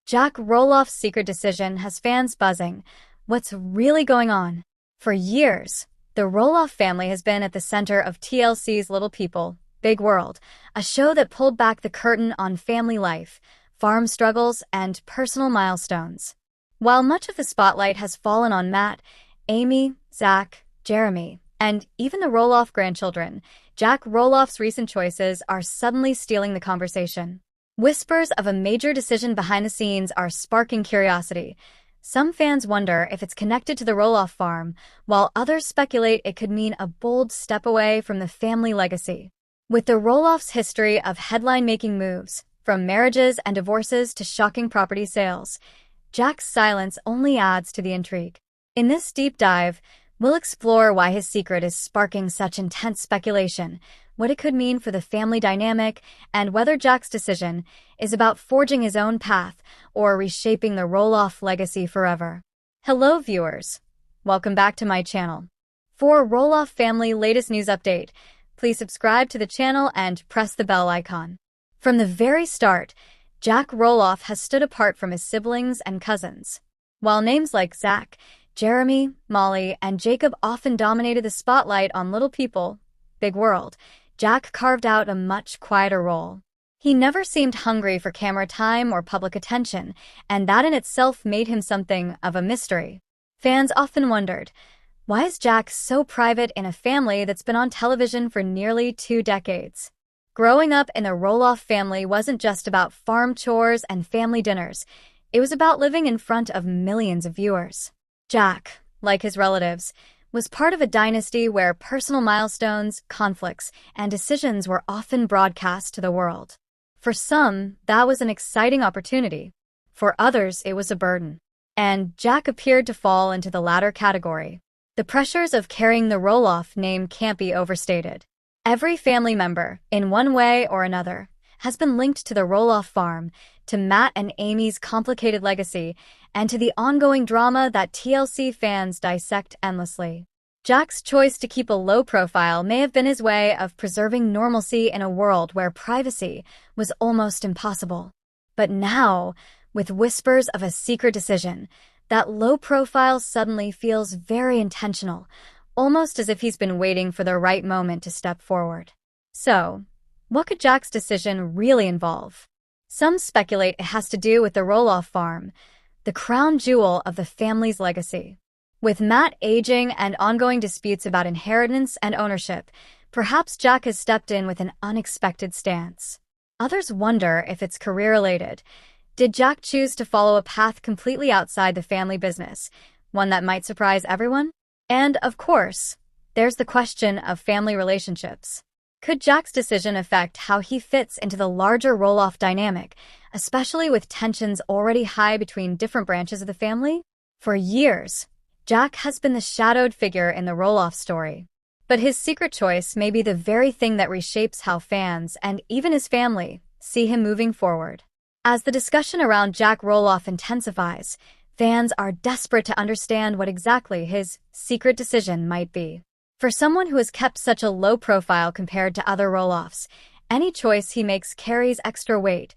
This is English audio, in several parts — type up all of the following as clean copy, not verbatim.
Jack Roloff's secret decision has fans buzzing. What's really going on? For years, the Roloff family has been at the center of TLC's Little People, Big World, a show that pulled back the curtain on family life, farm struggles, and personal milestones. While much of the spotlight has fallen on Matt, Amy, Zach, Jeremy, and even the Roloff grandchildren, Jack Roloff's recent choices are suddenly stealing the conversation. Whispers of a major decision behind the scenes are sparking curiosity. Some fans wonder if it's connected to the Roloff farm, while others speculate it could mean a bold step away from the family legacy. With the Roloff's history of headline-making moves, from marriages and divorces to shocking property sales, Jack's silence only adds to the intrigue. In this deep dive, we'll explore why his secret is sparking such intense speculation, what it could mean for the family dynamic, and whether Jack's decision is about forging his own path or reshaping the Roloff legacy forever. Hello viewers, welcome back to my channel. For Roloff family latest news update, please subscribe to the channel and press the bell icon. From the very start, Jack Roloff has stood apart from his siblings and cousins. While names like Zach, Jeremy, Molly, and Jacob often dominated the spotlight on Little People, Big World, Jack carved out a much quieter role. He never seemed hungry for camera time or public attention, and that in itself made him something of a mystery. Fans often wondered, why is Jack so private in a family that's been on television for nearly 2 decades? Growing up in the Roloff family wasn't just about farm chores and family dinners. It was about living in front of millions of viewers. Jack, like his relatives, was part of a dynasty where personal milestones, conflicts, and decisions were often broadcast to the world. For some, that was an exciting opportunity. For others, it was a burden. And Jack appeared to fall into the latter category. The pressures of carrying the Roloff name can't be overstated. Every family member, in one way or another, has been linked to the Roloff farm, to Matt and Amy's complicated legacy, and to the ongoing drama that TLC fans dissect endlessly. Jack's choice to keep a low profile may have been his way of preserving normalcy in a world where privacy was almost impossible. But now, with whispers of a secret decision, that low profile suddenly feels very intentional, almost as if he's been waiting for the right moment to step forward. So, what could Jack's decision really involve? Some speculate it has to do with the Roloff farm, the crown jewel of the family's legacy. With Matt aging and ongoing disputes about inheritance and ownership, perhaps Jack has stepped in with an unexpected stance. Others wonder if it's career-related. Did Jack choose to follow a path completely outside the family business, one that might surprise everyone? And, of course, there's the question of family relationships. Could Jack's decision affect how he fits into the larger Roloff dynamic, especially with tensions already high between different branches of the family? For years, Jack has been the shadowed figure in the Roloff story. But his secret choice may be the very thing that reshapes how fans, and even his family, see him moving forward. As the discussion around Jack Roloff intensifies, fans are desperate to understand what exactly his secret decision might be. For someone who has kept such a low profile compared to other Roloffs, any choice he makes carries extra weight,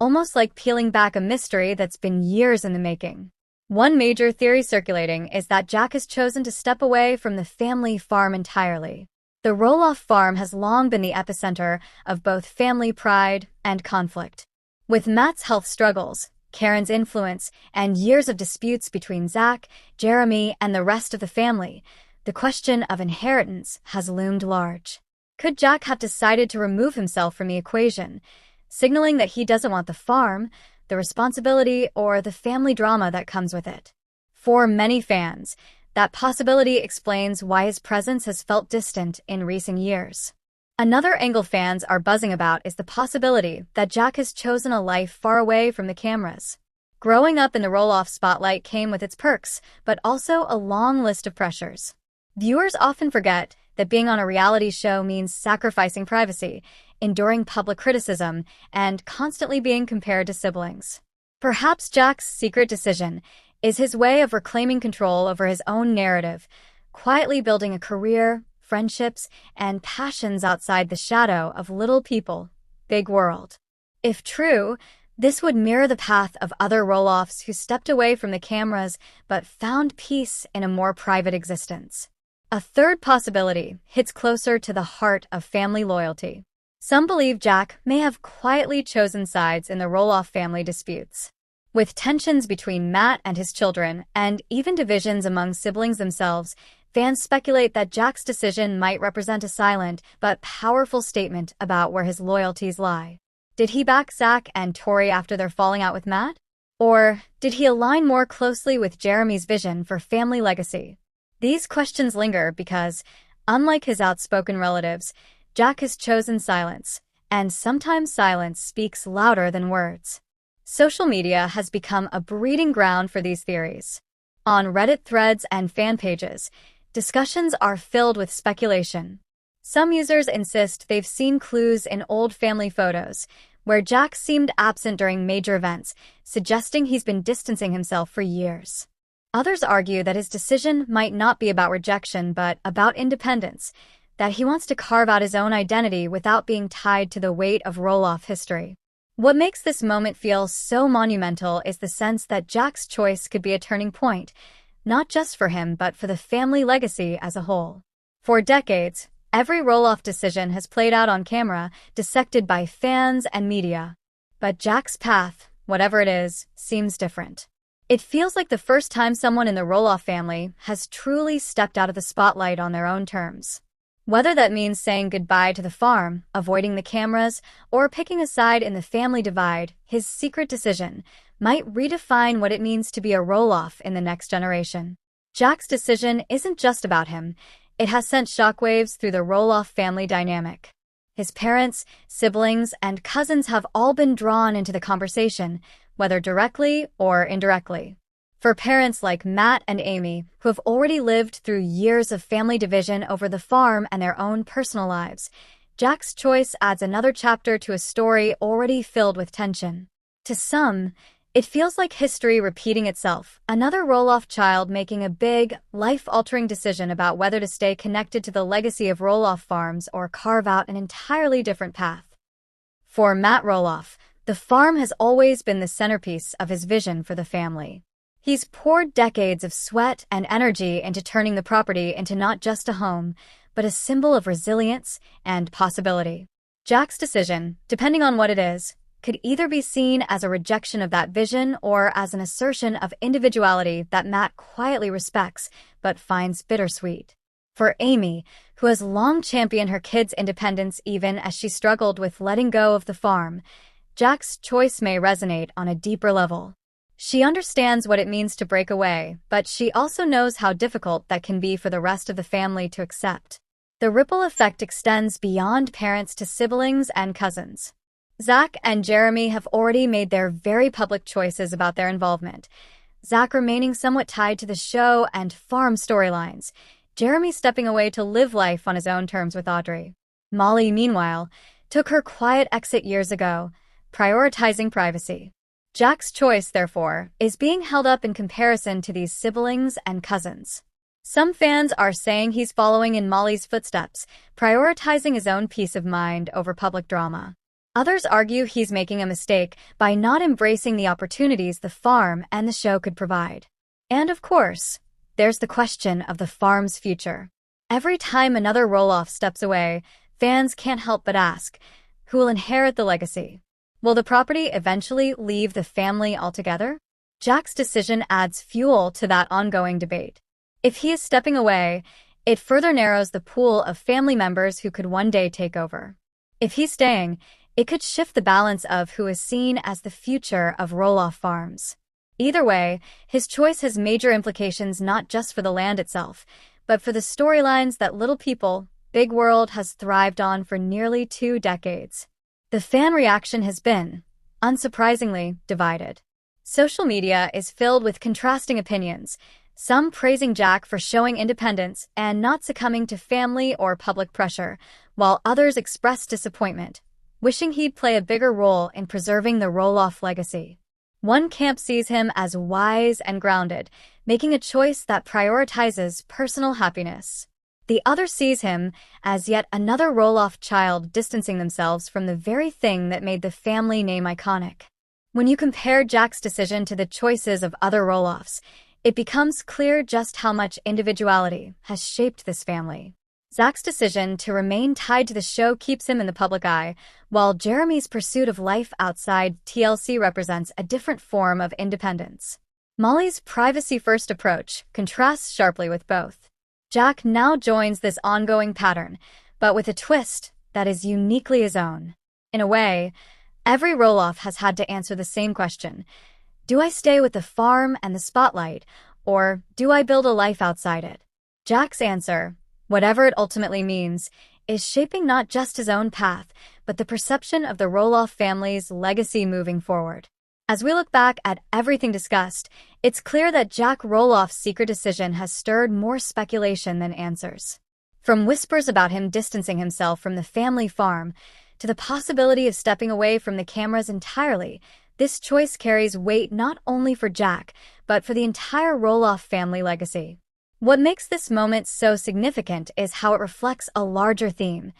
almost like peeling back a mystery that's been years in the making. One major theory circulating is that Jack has chosen to step away from the family farm entirely. The Roloff farm has long been the epicenter of both family pride and conflict. With Matt's health struggles, Karen's influence, and years of disputes between Zach, Jeremy, and the rest of the family, the question of inheritance has loomed large. Could Jack have decided to remove himself from the equation, signaling that he doesn't want the farm, the responsibility, or the family drama that comes with it? For many fans, that possibility explains why his presence has felt distant in recent years. Another angle fans are buzzing about is the possibility that Jack has chosen a life far away from the cameras. Growing up in the Roloff spotlight came with its perks, but also a long list of pressures. Viewers often forget that being on a reality show means sacrificing privacy, enduring public criticism, and constantly being compared to siblings. Perhaps Jack's secret decision is his way of reclaiming control over his own narrative, quietly building a career, friendships, and passions outside the shadow of Little People, Big World. If true, This would mirror the path of other Roloffs who stepped away from the cameras but found peace in a more private existence. A third possibility hits closer to the heart of family loyalty. Some believe Jack may have quietly chosen sides in the Roloff family disputes. With tensions between Matt and his children, and even divisions among siblings themselves, fans speculate that Jack's decision might represent a silent but powerful statement about where his loyalties lie. Did he back Zach and Tori after their falling out with Matt? Or did he align more closely with Jeremy's vision for family legacy? These questions linger because, unlike his outspoken relatives, Jack has chosen silence, and sometimes silence speaks louder than words. Social media has become a breeding ground for these theories. On Reddit threads and fan pages, discussions are filled with speculation. Some users insist they've seen clues in old family photos, where Jack seemed absent during major events, suggesting he's been distancing himself for years. Others argue that his decision might not be about rejection but about independence, that he wants to carve out his own identity without being tied to the weight of Roloff history. What makes this moment feel so monumental is the sense that Jack's choice could be a turning point, not just for him but for the family legacy as a whole. For decades, every Roloff decision has played out on camera, dissected by fans and media. But Jack's path, whatever it is, seems different. It feels like the first time someone in the Roloff family has truly stepped out of the spotlight on their own terms. Whether that means saying goodbye to the farm, avoiding the cameras, or picking a side in the family divide, his secret decision might redefine what it means to be a Roloff in the next generation. Jack's decision isn't just about him. It has sent shockwaves through the Roloff family dynamic. His parents, siblings, and cousins have all been drawn into the conversation, whether directly or indirectly. For parents like Matt and Amy, who have already lived through years of family division over the farm and their own personal lives, Jack's choice adds another chapter to a story already filled with tension. To some, it feels like history repeating itself, another Roloff child making a big, life-altering decision about whether to stay connected to the legacy of Roloff farms or carve out an entirely different path. For Matt Roloff, the farm has always been the centerpiece of his vision for the family. He's poured decades of sweat and energy into turning the property into not just a home, but a symbol of resilience and possibility. Jack's decision, depending on what it is, could either be seen as a rejection of that vision or as an assertion of individuality that Matt quietly respects but finds bittersweet. For Amy, who has long championed her kids' independence even as she struggled with letting go of the farm, Jack's choice may resonate on a deeper level. She understands what it means to break away, but she also knows how difficult that can be for the rest of the family to accept. The ripple effect extends beyond parents to siblings and cousins. Zach and Jeremy have already made their very public choices about their involvement. Zach remaining somewhat tied to the show and farm storylines, Jeremy stepping away to live life on his own terms with Audrey. Molly, meanwhile, took her quiet exit years ago, prioritizing privacy. Jack's choice, therefore, is being held up in comparison to these siblings and cousins. Some fans are saying he's following in Molly's footsteps, prioritizing his own peace of mind over public drama. Others argue he's making a mistake by not embracing the opportunities the farm and the show could provide. And of course, there's the question of the farm's future. Every time another Roloff steps away, fans can't help but ask, who will inherit the legacy? Will the property eventually leave the family altogether? Jack's decision adds fuel to that ongoing debate. If he is stepping away, it further narrows the pool of family members who could one day take over. If he's staying, it could shift the balance of who is seen as the future of Roloff farms. Either way, his choice has major implications not just for the land itself, but for the storylines that Little People, Big World has thrived on for nearly 2 decades. The fan reaction has been, unsurprisingly, divided. Social media is filled with contrasting opinions, some praising Jack for showing independence and not succumbing to family or public pressure, while others express disappointment, wishing he'd play a bigger role in preserving the Roloff legacy. One camp sees him as wise and grounded, making a choice that prioritizes personal happiness. The other sees him as yet another Roloff child distancing themselves from the very thing that made the family name iconic. When you compare Jack's decision to the choices of other Roloffs, it becomes clear just how much individuality has shaped this family. Zach's decision to remain tied to the show keeps him in the public eye, while Jeremy's pursuit of life outside TLC represents a different form of independence. Molly's privacy-first approach contrasts sharply with both. Jack now joins this ongoing pattern, but with a twist that is uniquely his own. In a way, every Roloff has had to answer the same question: do I stay with the farm and the spotlight, or do I build a life outside it? Jack's answer, whatever it ultimately means, is shaping not just his own path, but the perception of the Roloff family's legacy moving forward. As we look back at everything discussed, it's clear that Jack Roloff's secret decision has stirred more speculation than answers. From whispers about him distancing himself from the family farm to the possibility of stepping away from the cameras entirely, this choice carries weight not only for Jack, but for the entire Roloff family legacy. What makes this moment so significant is how it reflects a larger theme: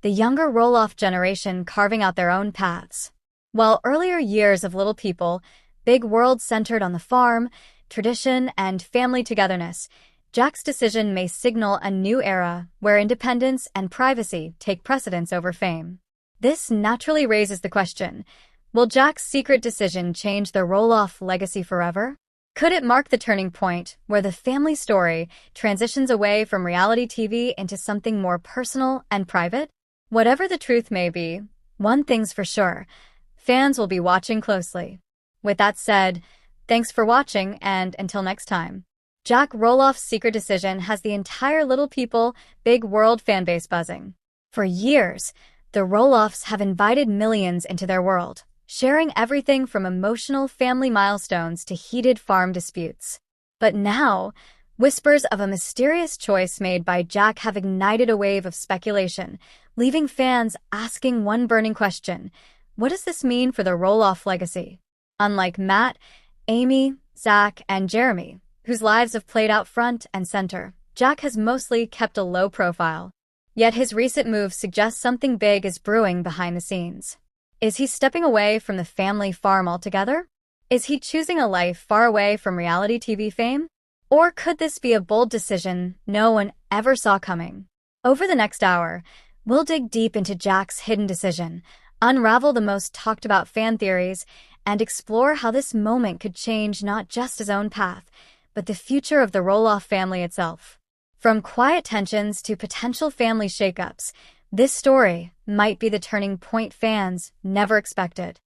the younger Roloff generation carving out their own paths. While earlier years of Little People, Big World centered on the farm, tradition, and family togetherness, Jack's decision may signal a new era where independence and privacy take precedence over fame. This naturally raises the question: will Jack's secret decision change the Roloff legacy forever? Could it mark the turning point where the family story transitions away from reality TV into something more personal and private? Whatever the truth may be, one thing's for sure: fans will be watching closely. With that said, thanks for watching, and until next time. Jack Roloff's secret decision has the entire Little People, Big World fanbase buzzing. For years, the Roloffs have invited millions into their world, sharing everything from emotional family milestones to heated farm disputes. But now, whispers of a mysterious choice made by Jack have ignited a wave of speculation, leaving fans asking one burning question: what does this mean for the Roloff legacy? Unlike Matt, Amy, Zach, and Jeremy, whose lives have played out front and center, Jack has mostly kept a low profile. Yet his recent move suggests something big is brewing behind the scenes. Is he stepping away from the family farm altogether? Is he choosing a life far away from reality TV fame? Or could this be a bold decision no one ever saw coming? Over the next hour, we'll dig deep into Jack's hidden decision, unravel the most talked about fan theories, and explore how this moment could change not just his own path, but the future of the Roloff family itself. From quiet tensions to potential family shakeups, this story might be the turning point fans never expected.